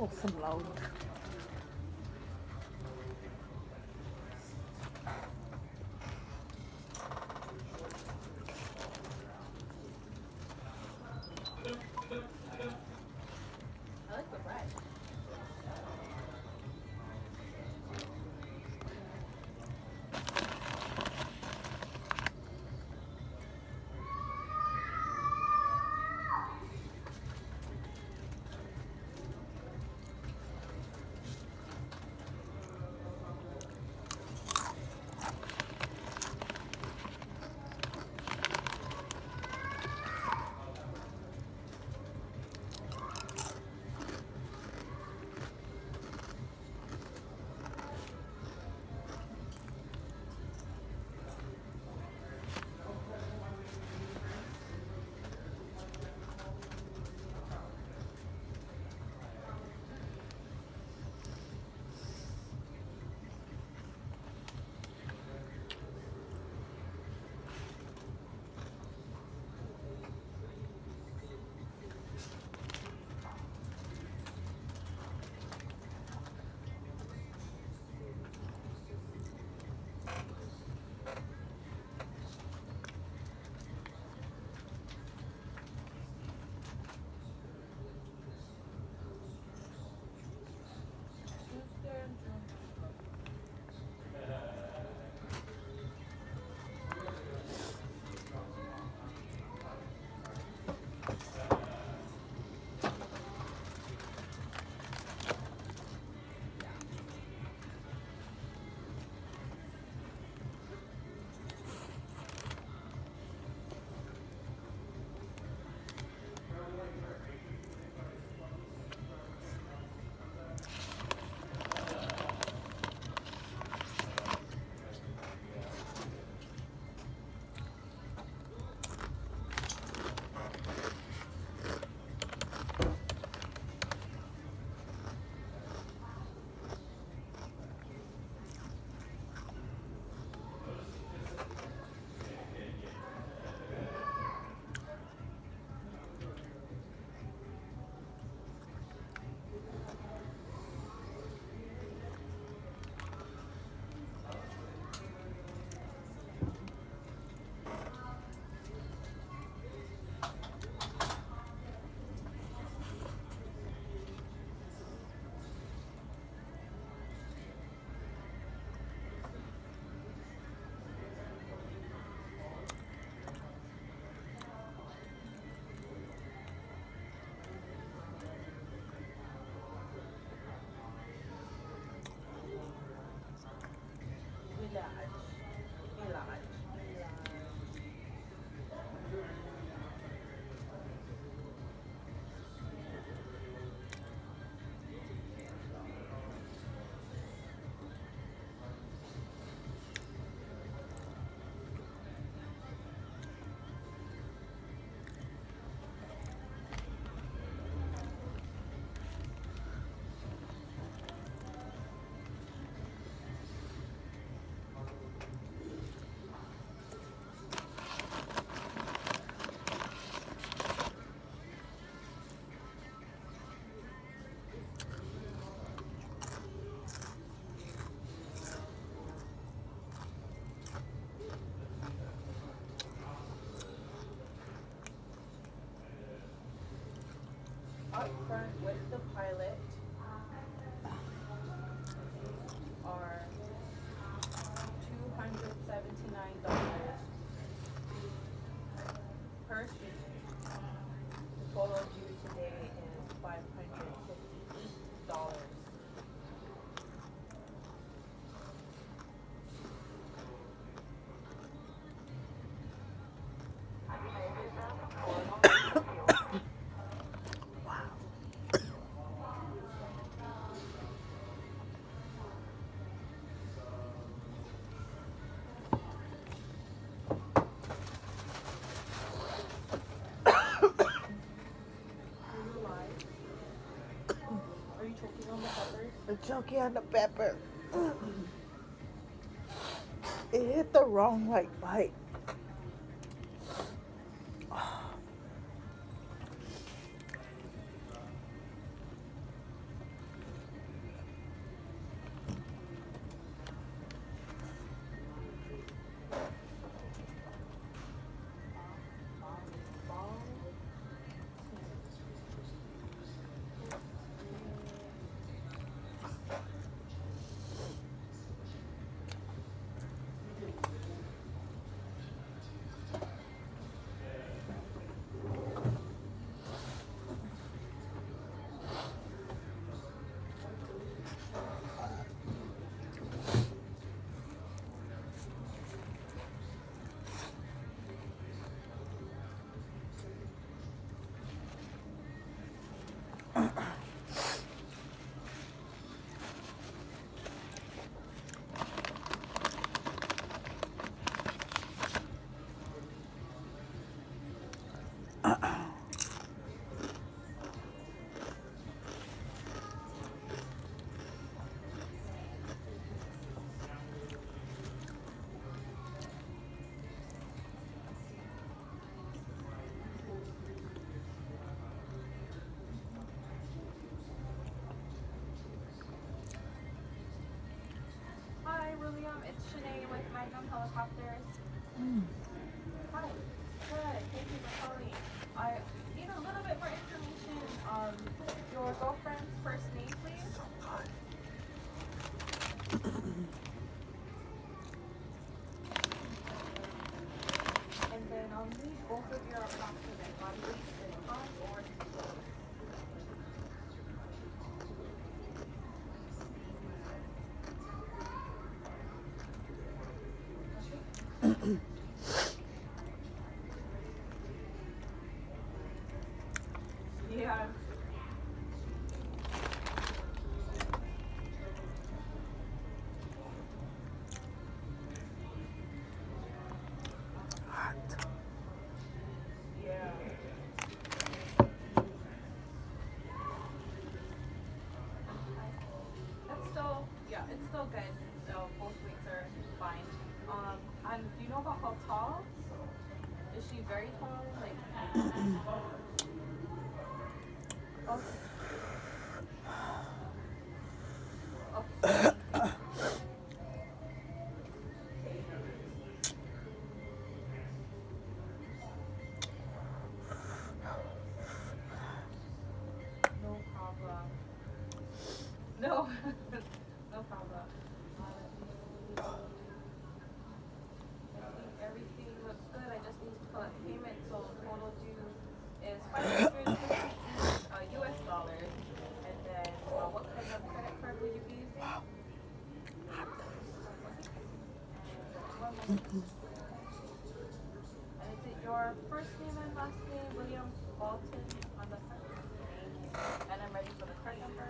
pull some load. I like the bread. Village. Village. Up front with the pilot are $279 per seat. The total due today is $558. Are you choking on the peppers? I'm choking on the pepper. It hit the wrong like bite. It's Shanae with Magnum Helicopters. Hi. Good. Thank you for calling. I need a little bit more information. Your girlfriend's first name, please. And then I'll need both of your approximate body weights in pounds or kilos. Yeah. Yeah. That's still, yeah, it's still good. So both weights are fine. And do you know about how tall? Is she very tall? Like, okay. Okay. No problem. No, no problem. I think everything looks good. I just need to collect payment. So total due is 550 US dollars. And then what kind of credit card will you be using? One moment. And is it your first name and last name, William Bolton, on the front? Thank you. And I'm ready for the card number.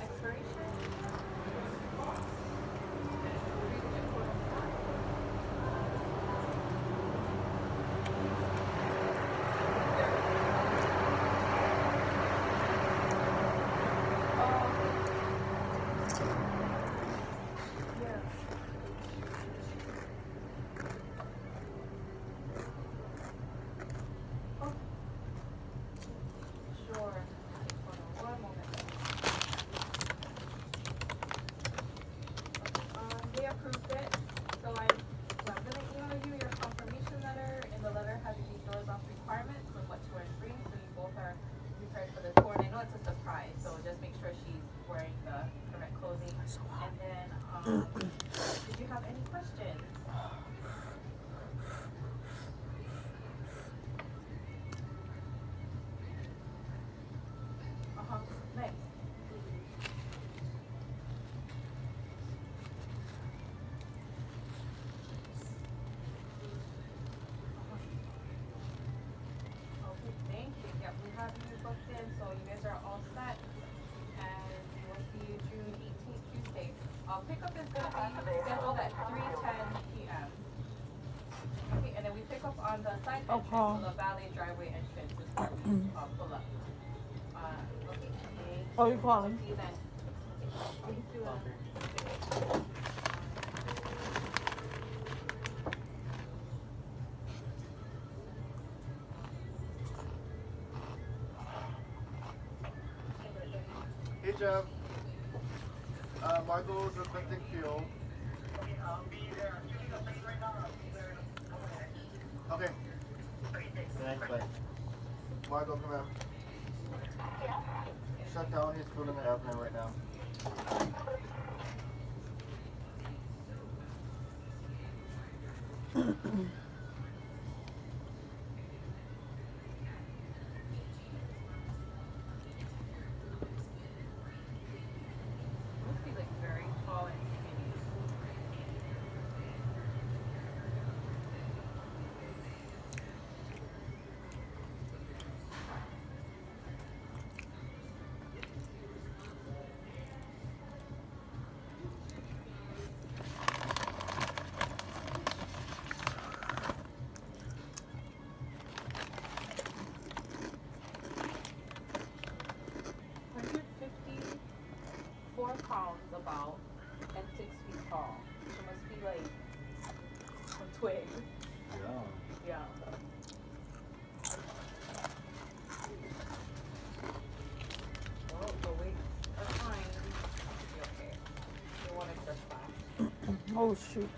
Expiration. Sure. Hold on one moment. They approved it, so I'm gonna email you your confirmation letter, and the letter has the doors off requirements of what to wear and bring, so you both are prepared for the tour. And I know it's a surprise, so just make sure she's wearing the correct clothing. And then, did you have any questions? Nice. Okay, thank you. Yep, we have you booked in, so you guys are all set. And we will see you June 18th, Tuesday. Pickup is gonna be scheduled at 3:10 p.m. Okay, and then we pick up on the side entrance, so the valet driveway entrance is where we pull up. Okay, thank you. Oh, you're calling? See you then. Thank you. Hey Jeff, Michael's requesting fuel. Okay. Thanks, bye. Michael, come out. Shut down his food in the airplane right now. Must be like very tall and skinny. £154 about, and 6 feet tall. It must be like a twig. Yeah. Yeah. Well, the weights are fine. You'll be okay. You want extra splash. Oh shoot.